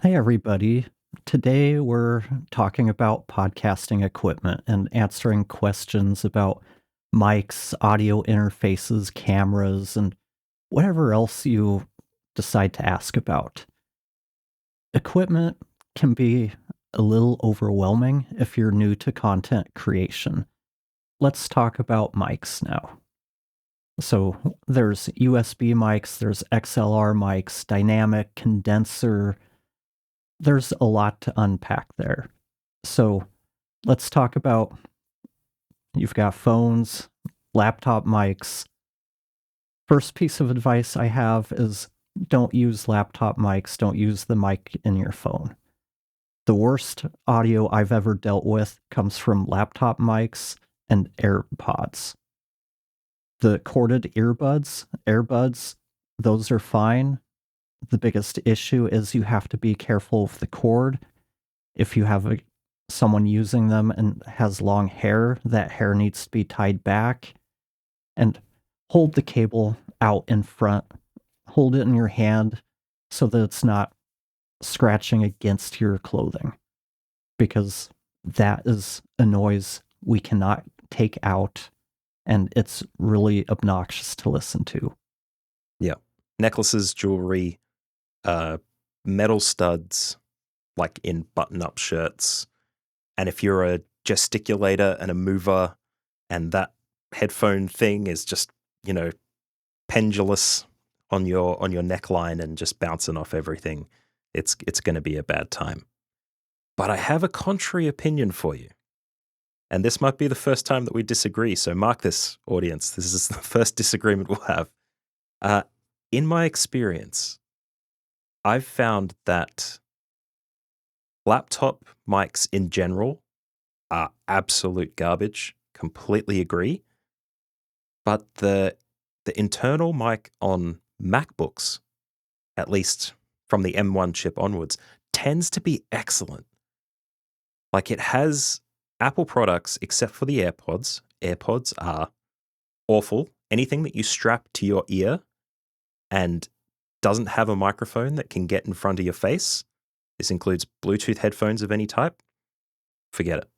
Hey, everybody. Today we're talking about podcasting equipment and answering questions about mics, audio interfaces, cameras, and whatever else you decide to ask about. Equipment can be a little overwhelming if you're new to content creation. Let's talk about mics now. So there's USB mics, there's XLR mics, dynamic, condenser. There's a lot to unpack there. So let's talk about you've got phones, laptop mics. First piece of advice I have is don't use laptop mics, don't use the mic in your phone. The worst audio I've ever dealt with comes from laptop mics and AirPods. The corded earbuds, those are fine. The biggest issue is you have to be careful of the cord. If you have someone using them and has long hair, that hair needs to be tied back. And hold the cable out in front. Hold it in your hand so that it's not scratching against your clothing, because that is a noise we cannot take out, and it's really obnoxious to listen to. Yeah. Necklaces, jewelry, metal studs, like in button-up shirts. And if you're a gesticulator and a mover and that headphone thing is just, pendulous on your neckline and just bouncing off everything, it's going to be a bad time. But I have a contrary opinion for you. And this might be the first time that we disagree, so mark this, audience. This is the first disagreement we'll have. In my experience, I've found that laptop mics in general are absolute garbage. Completely agree. But the internal mic on MacBooks, at least from the M1 chip onwards, tends to be excellent. Like, it has Apple products except for the AirPods. AirPods are awful. Anything that you strap to your ear and doesn't have a microphone that can get in front of your face, this includes Bluetooth headphones of any type, forget it.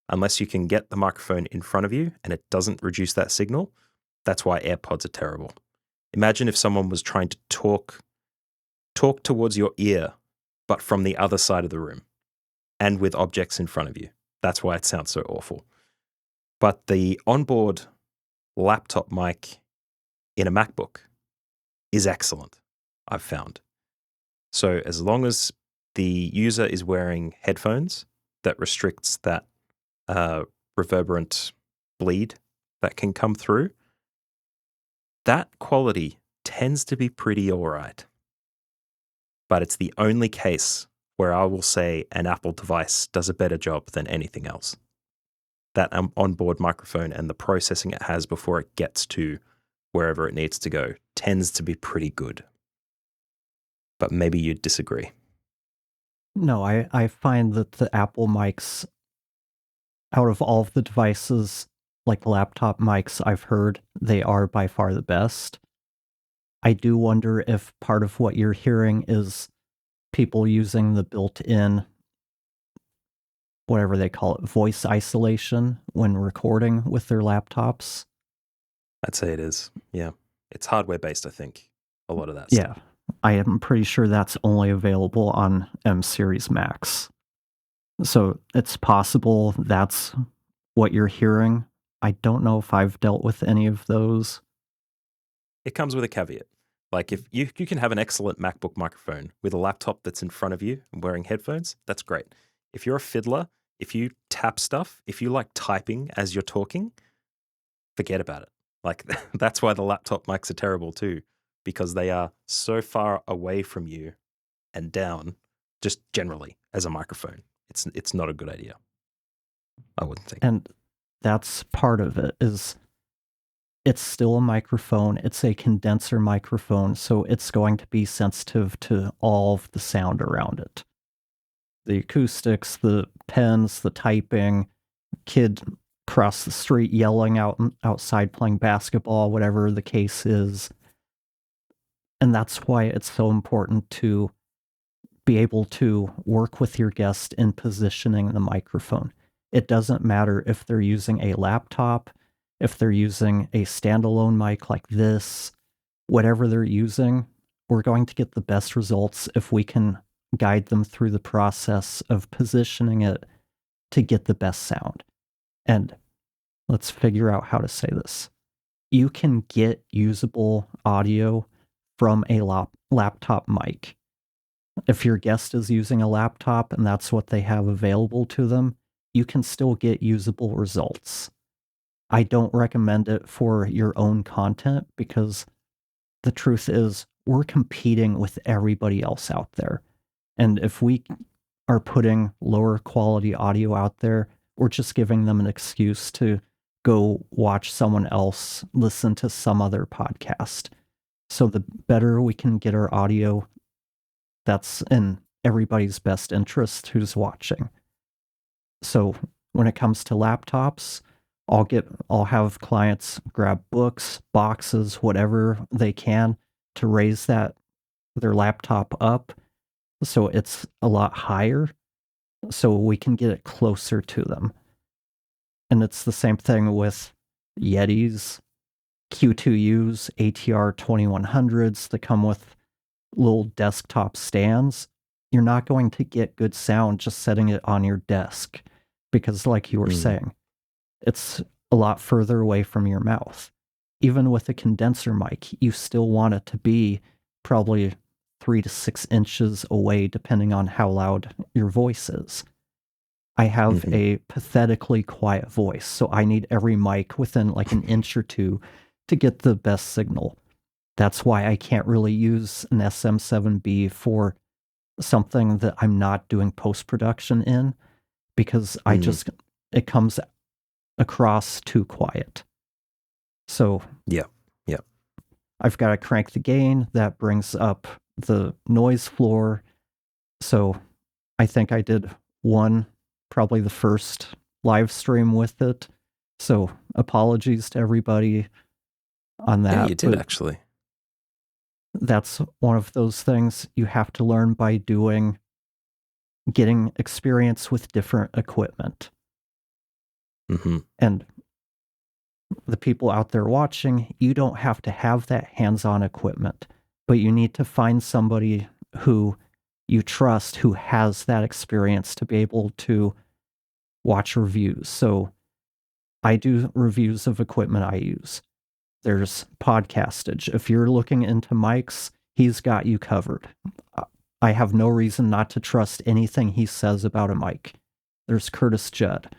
Unless you can get the microphone in front of you and it doesn't reduce that signal, that's why AirPods are terrible. Imagine if someone was trying to talk towards your ear, but from the other side of the room and with objects in front of you. That's why it sounds so awful. But the onboard laptop mic in a MacBook is excellent, I've found. So as long as the user is wearing headphones that restricts that reverberant bleed that can come through, that quality tends to be pretty all right. But it's the only case where I will say an Apple device does a better job than anything else. That onboard microphone and the processing it has before it gets to wherever it needs to go tends to be pretty good. But maybe you'd disagree. No, I find that the Apple mics, out of all of the devices, like laptop mics I've heard, they are by far the best. I do wonder if part of what you're hearing is people using the built-in, whatever they call it, voice isolation when recording with their laptops. I'd say it is. Yeah. It's hardware based, I think. A lot of that Yeah, stuff. I am pretty sure that's only available on M series Macs. So it's possible that's what you're hearing. I don't know if I've dealt with any of those. It comes with a caveat. Like, if you can have an excellent MacBook microphone with a laptop that's in front of you and wearing headphones, that's great. If you're a fiddler, if you tap stuff, if you like typing as you're talking, forget about it. Like, that's why the laptop mics are terrible too, because they are so far away from you and down, just generally as a microphone. It's not a good idea, I wouldn't think. And that's part of it, is it's still a microphone. It's a condenser microphone, so it's going to be sensitive to all of the sound around it. The acoustics, the pens, the typing, kid across the street yelling outside playing basketball, whatever the case is. And that's why it's so important to be able to work with your guest in positioning the microphone. It doesn't matter if they're using a laptop, if they're using a standalone mic like this, whatever they're using, we're going to get the best results if we can guide them through the process of positioning it to get the best sound. And let's figure out how to say this. You can get usable audio from a laptop mic. If your guest is using a laptop and that's what they have available to them, you can still get usable results. I don't recommend it for your own content because the truth is we're competing with everybody else out there. And if we are putting lower quality audio out there, we're just giving them an excuse to go watch someone else listen to some other podcast. So the better we can get our audio, that's in everybody's best interest who's watching. So when it comes to laptops, I'll have clients grab books, boxes, whatever they can to raise their laptop up so it's a lot higher so we can get it closer to them. And it's the same thing with Yetis, Q2Us, ATR 2100s that come with little desktop stands. You're not going to get good sound just setting it on your desk because, like you were saying, it's a lot further away from your mouth. Even with a condenser mic, you still want it to be probably 3 to 6 inches away, depending on how loud your voice is. I have a pathetically quiet voice, so I need every mic within like an inch or two to get the best signal. That's why I can't really use an SM7B for something that I'm not doing post-production in, because it comes across too quiet. So yeah. I've got to crank the gain. That brings up the noise floor. So I think I did probably the first live stream with it. So apologies to everybody on that. Yeah, you did actually. That's one of those things you have to learn by getting experience with different equipment. And the people out there watching, you don't have to have that hands-on equipment, but you need to find somebody who you trust who has that experience to be able to watch reviews. So I do reviews of equipment I use. There's Podcastage. If you're looking into mics, he's got you covered. I have no reason not to trust anything he says about a mic. There's Curtis Judd.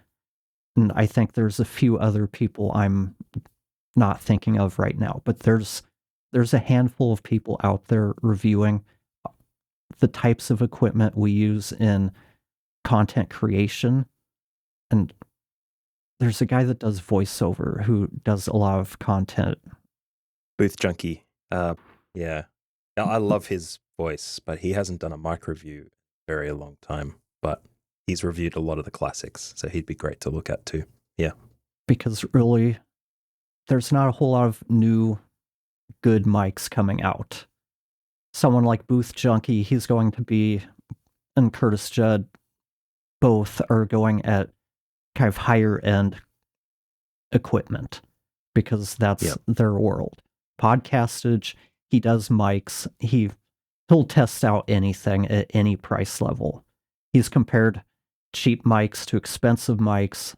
And I think there's a few other people I'm not thinking of right now, but there's a handful of people out there reviewing the types of equipment we use in content creation. And there's a guy that does voiceover who does a lot of content. Booth Junkie. Yeah. I love his voice, but he hasn't done a mic review in a very long time. But he's reviewed a lot of the classics, so he'd be great to look at too. Yeah. Because really, there's not a whole lot of new good mics coming out. Someone like Booth Junkie, he's going to be, and Curtis Judd, both are going at kind of higher end equipment because that's their world. Podcastage, he does mics. He'll test out anything at any price level. He's compared cheap mics to expensive mics.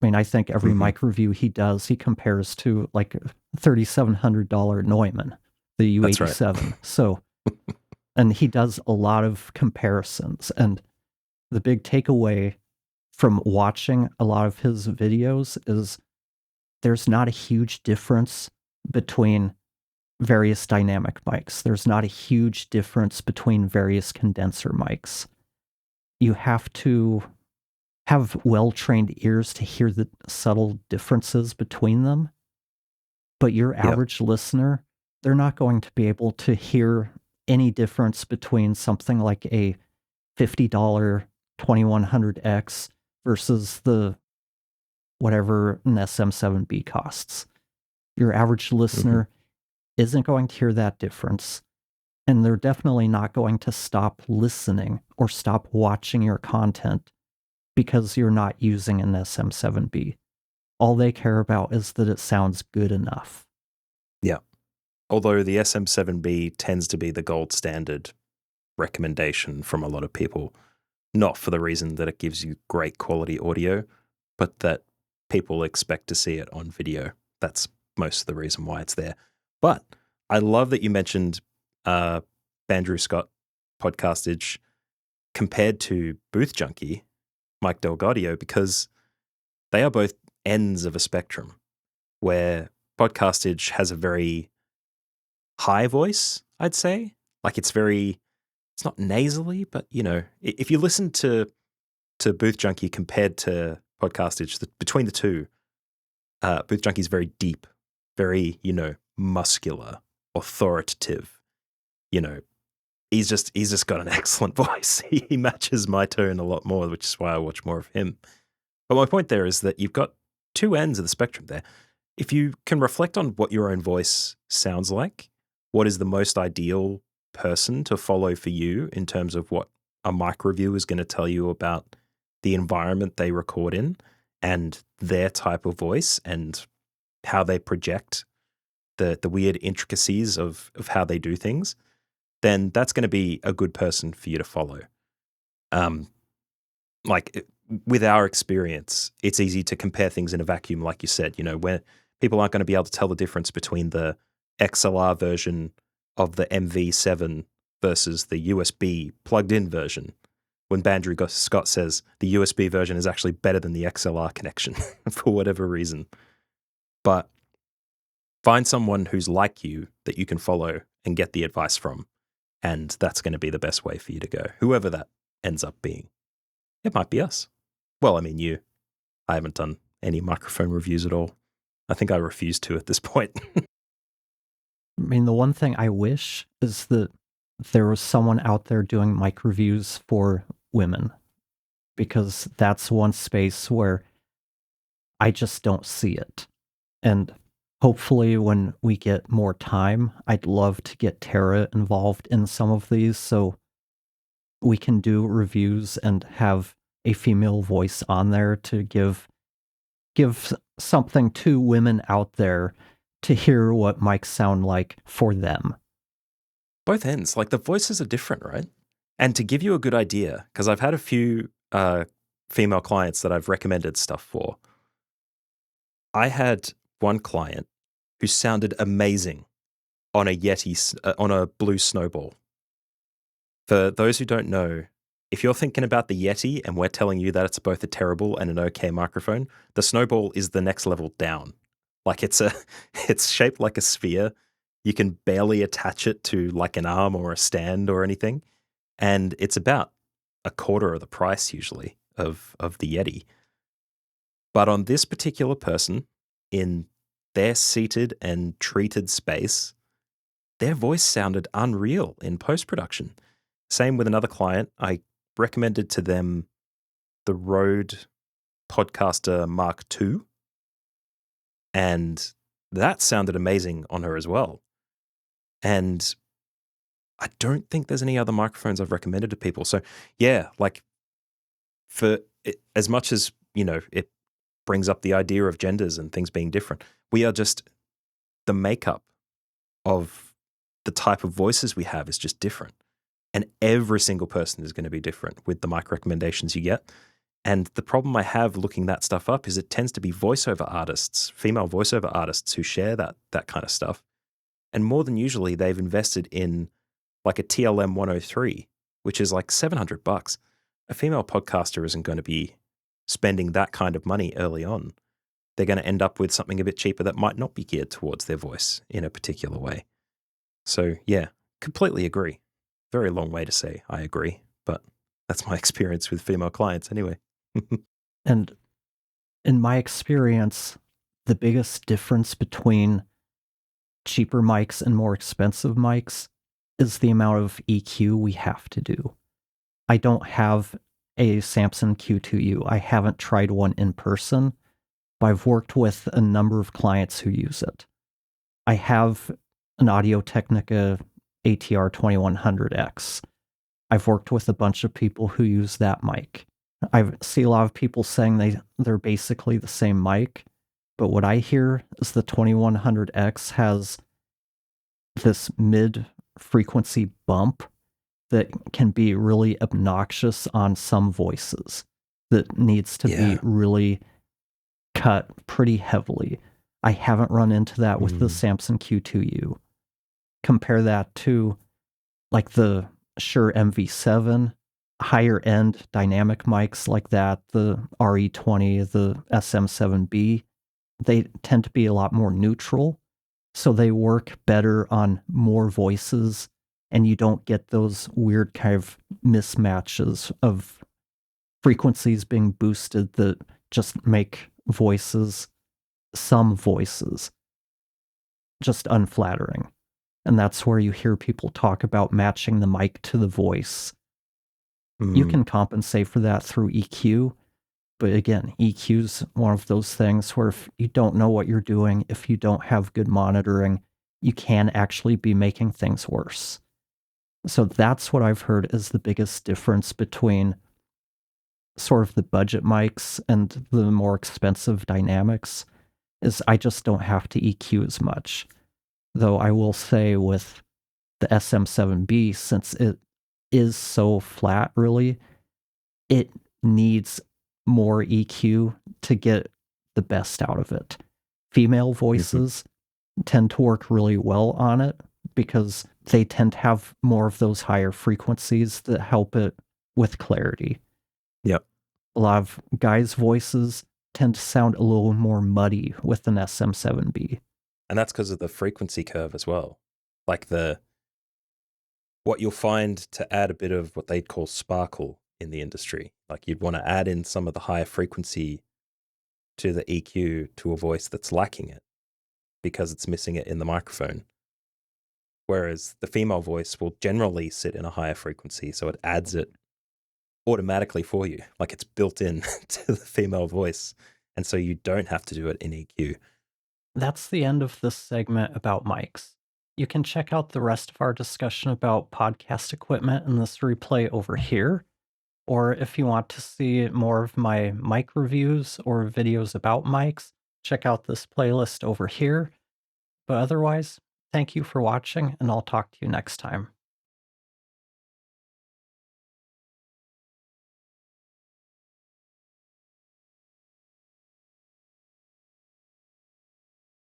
I mean, I think every mic review he does, he compares to like $3,700 Neumann, the U87. Right. So, and he does a lot of comparisons. And the big takeaway from watching a lot of his videos is there's not a huge difference between various dynamic mics. There's not a huge difference between various condenser mics. You have to have well-trained ears to hear the subtle differences between them. But your average listener, they're not going to be able to hear any difference between something like a $50 2100X versus the whatever an SM7B costs. Your average listener isn't going to hear that difference. And they're definitely not going to stop listening or stop watching your content because you're not using an SM7B. All they care about is that it sounds good enough. Yeah. Although the SM7B tends to be the gold standard recommendation from a lot of people, not for the reason that it gives you great quality audio, but that people expect to see it on video. That's most of the reason why it's there. But I love that you mentioned Bandrew Scott Podcastage compared to Booth Junkie, Mike Delgadio, because they are both ends of a spectrum where Podcastage has a very high voice, I'd say. Like it's not nasally, but if you listen to Booth Junkie compared to Podcastage, between the two, Booth Junkie is very deep, very, muscular, authoritative. He's just got an excellent voice. He matches my tone a lot more, which is why I watch more of him. But my point there is that you've got two ends of the spectrum there. If you can reflect on what your own voice sounds like, what is the most ideal person to follow for you in terms of what a mic review is going to tell you about the environment they record in and their type of voice and how they project the weird intricacies of how they do things, then that's going to be a good person for you to follow. With our experience, it's easy to compare things in a vacuum, like you said, where people aren't going to be able to tell the difference between the XLR version of the MV7 versus the USB plugged-in version. When Bandrew Scott says the USB version is actually better than the XLR connection for whatever reason. But find someone who's like you that you can follow and get the advice from, and that's going to be the best way for you to go, whoever that ends up being. It might be us. Well, I mean, you. I haven't done any microphone reviews at all. I think I refuse to at this point. I mean, the one thing I wish is that there was someone out there doing mic reviews for women, because that's one space where I just don't see it. And hopefully when we get more time, I'd love to get Tara involved in some of these so we can do reviews and have a female voice on there to give something to women out there to hear what mics sound like for them. Both ends, like the voices are different, right? And to give you a good idea, because I've had a few female clients that I've recommended stuff for. I had one client who sounded amazing on a Yeti, on a Blue Snowball. For those who don't know, if you're thinking about the Yeti and we're telling you that it's both a terrible and an okay microphone, the Snowball is the next level down. Like it's shaped like a sphere. You can barely attach it to like an arm or a stand or anything. And it's about a quarter of the price usually of the Yeti. But on this particular person, in their seated and treated space, their voice sounded unreal in post-production. Same with another client. I recommended to them the Rode Podcaster Mark II, and that sounded amazing on her as well. And I don't think there's any other microphones I've recommended to people. So yeah, like for it, as much as, it brings up the idea of genders and things being different, we are just, the makeup of the type of voices we have is just different. And every single person is going to be different with the mic recommendations you get. And the problem I have looking that stuff up is it tends to be voiceover artists, female voiceover artists who share that kind of stuff. And more than usually, they've invested in like a TLM 103, which is like $700. A female podcaster isn't going to be spending that kind of money early on. They're going to end up with something a bit cheaper that might not be geared towards their voice in a particular way. So yeah, completely agree. Very long way to say I agree, but that's my experience with female clients anyway. And in my experience, the biggest difference between cheaper mics and more expensive mics is the amount of EQ we have to do. I don't have a Samson Q2U. I haven't tried one in person, but I've worked with a number of clients who use it. I have an Audio-Technica ATR 2100X. I've worked with a bunch of people who use that mic. I see a lot of people saying they're basically the same mic, but what I hear is the 2100X has this mid frequency bump that can be really obnoxious on some voices that needs to be Yeah. really cut pretty heavily. I haven't run into that with the Mm. Samson Q2U. Compare that to like the Shure MV7, higher end dynamic mics like that, the RE20, the SM7B, they tend to be a lot more neutral. So they work better on more voices, and you don't get those weird kind of mismatches of frequencies being boosted that just make some voices, just unflattering. And that's where you hear people talk about matching the mic to the voice. You Mm. can compensate for that through EQ, but again, EQ's one of those things where if you don't know what you're doing, if you don't have good monitoring, you can actually be making things worse. So that's what I've heard is the biggest difference between sort of the budget mics and the more expensive dynamics is I just don't have to EQ as much. Though I will say with the SM7B, since it is so flat, really, it needs more EQ to get the best out of it. Female Mhm. voices tend to work really well on it because they tend to have more of those higher frequencies that help it with clarity. Yep. A lot of guys' voices tend to sound a little more muddy with an SM7B. And that's because of the frequency curve as well. Like what you'll find to add a bit of what they'd call sparkle in the industry. Like you'd want to add in some of the higher frequency to the EQ to a voice that's lacking it because it's missing it in the microphone. Whereas the female voice will generally sit in a higher frequency, so it adds it automatically for you. Like it's built in to the female voice. And so you don't have to do it in EQ. That's the end of this segment about mics. You can check out the rest of our discussion about podcast equipment in this replay over here. Or if you want to see more of my mic reviews or videos about mics, check out this playlist over here. But otherwise, thank you for watching, and I'll talk to you next time.